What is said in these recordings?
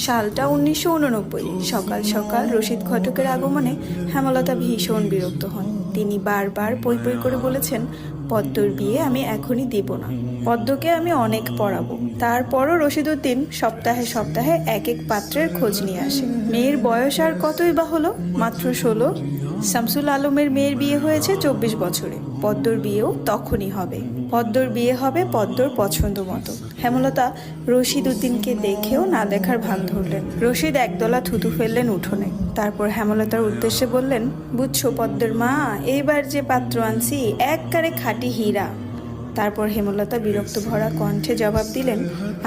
সালটা 1989। সকাল সকাল রশিদ ঘটকের আগমনে হেমলতা ভীষণ বিরক্ত হন। তিনি বারবার পই পই করে বলেছেন, পদ্মর বিয়ে আমি এখনই দিব না। পদ্মকে আমি অনেক পড়াবো। তারপরও রশিদউদ্দিন সপ্তাহে সপ্তাহে এক এক পাত্রের খোঁজ নিয়ে আসে। মেয়ের বয়স আর কতই বা হলো, মাত্র 16। শামসুল আলমের মেয়ের বিয়ে হয়েছে 24 বছরে। পদ্মর বিয়েও তখনই হবে। পদ্মর বিয়ে হবে পদ্মর পছন্দ মতো। হেমলতা রশিদউদ্দিনকে দেখেও না দেখার ভান ধরলেন। রশিদ একদলা থুতু ফেললেন উঠোনে। তারপর হেমলতার উদ্দেশ্যে বললেন, বুঝছো পদ্মের মা, এইবার যে পাত্র আনছি একবারে খাঁটি হীরা। তারপর হেমলতা বিরক্ত ভরা কণ্ঠে জবাব দিলেন,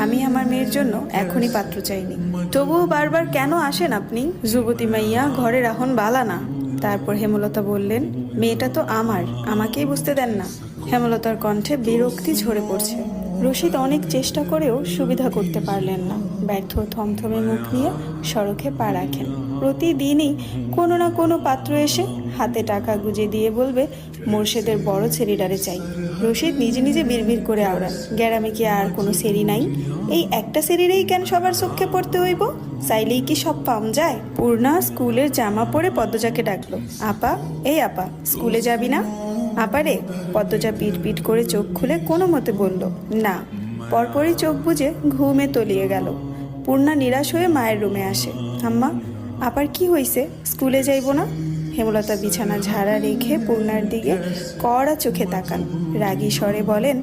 আমি আমার মেয়ের জন্য এখনই পাত্র চাইনি। তবুও বারবার কেন আসেন আপনি? যুবতী মাইয়া ঘরে রাখুন বালা না। তারপর হেমলতা বললেন, মেয়েটা তো আমার, আমাকেই বুঝতে দেন না। হেমলতার কণ্ঠে বিরক্তি ঝরে পড়ছে। রশিদ অনেক চেষ্টা করেও সুবিধা করতে পারলেন না। ব্যর্থ থমথমে মুখ নিয়ে সড়কে পা রাখেন। প্রতিদিনই কোনো না কোনো পাত্র এসে হাতে টাকা গুজে দিয়ে বলবে, মোর্শেদের বড় ছেড়িডারে চাই। রশিদ নিজে নিজে বিড়বিড় করে আওড়ান, গ্যারামে কি আর কোনো সেরি নাই? এই একটা সেরিরেই কেন সবার চোখে পড়তে হইব? চাইলেই কি সব পাম যায়? পূর্ণা স্কুলের জামা পরে পদ্মজাকে ডাকলো, আপা, এই আপা, স্কুলে যাবি না? আপারে। পদ্মজা পিট পিট করে চোখ খুলে কোনো মতে বলল, না। পরপরই চোখ বুজে ঘুমে তলিয়ে গেল। পূর্ণা নিরাশ হয়ে মায়ের রুমে আসে। আম্মা, আপার কি হইছে? স্কুলে যাইব না? হেমলতা বিছানা ঝাড়া রেখে পূর্ণার দিকে কড়া চোখে তাকান। রাগী স্বরে বলেন,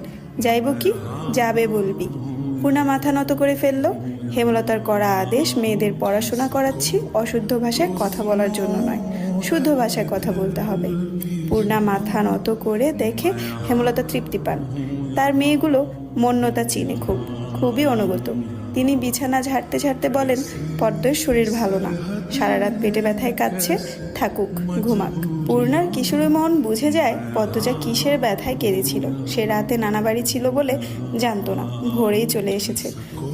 যাইব কি? যাবে বলবি। পূর্ণা মাথা নত করে ফেলল। হেমলতার কড়া আদেশ, মেয়েদের পড়াশোনা করাচ্ছি, অশুদ্ধ ভাষায় কথা বলার জন্য নয়, শুদ্ধ ভাষায় কথা বলতে হবে। পূর্ণা মাথা নত করে দেখে হেমলতা তৃপ্তি পান। তার মেয়েগুলো মন্যতা চিনে খুবই অনুগত। তিনি বিছানা ঝাড়তে ঝাড়তে বলেন, পদ্মের শরীর ভালো না, সারা রাত পেটে ব্যথায় কাঁদছে, থাকুক, ঘুমাক। পূর্ণার কিশোরী মন বুঝে যায় পদ্মজা কিসের ব্যথায় কেঁদেছিল। সে রাতে নানাবাড়ি ছিল বলে জানতো না, ভোরেই চলে এসেছে।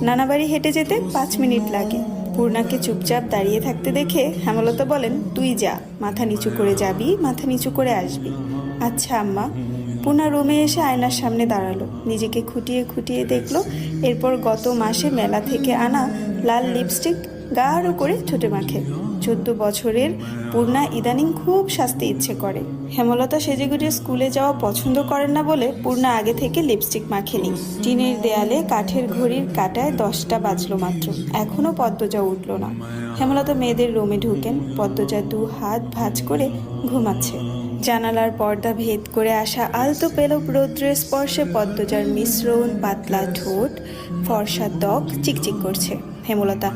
নানাবাড়ি হেঁটে যেতে 5 মিনিট লাগে। পূর্ণাকে চুপচাপ দাঁড়িয়ে থাকতে দেখে হেমলতা বলেন, তুই যা, মাথা নিচু করে যাবি, মাথা নিচু করে আসবি। আচ্ছা আম্মা। পূর্ণা রুমে এসে আয়নার সামনে দাঁড়ালো, নিজেকে খুঁটিয়ে খুঁটিয়ে দেখলো। এরপর গত মাসে মেলা থেকে আনা লাল লিপস্টিক গাঢ় করে ঠোঁটে মাখে। 14 বছরের পূর্ণা ইদানিং খুব সাজতে ইচ্ছে করে। হেমলতা সেজেগুজে স্কুলে যাওয়া পছন্দ করেন না বলে পূর্ণা আগে থেকে লিপস্টিক মাখেনি। টিনের দেয়ালে কাঠের ঘড়ির কাঁটায় 10টা বাজলো মাত্র। এখনো পদ্মজা উঠল না। হেমলতা মেয়েদের রুমে ঢুকেন। পদ্মজা 2 হাত ভাঁজ করে ঘুমাচ্ছে। জানালার পর্দা ভেদ করে আসা আলতো পেলব রৌদ্রের স্পর্শে পদ্মজার মিশ্রণ পাতলা ঠোঁট, ফর্সা ত্বক চিকচিক করছে। হেমলতা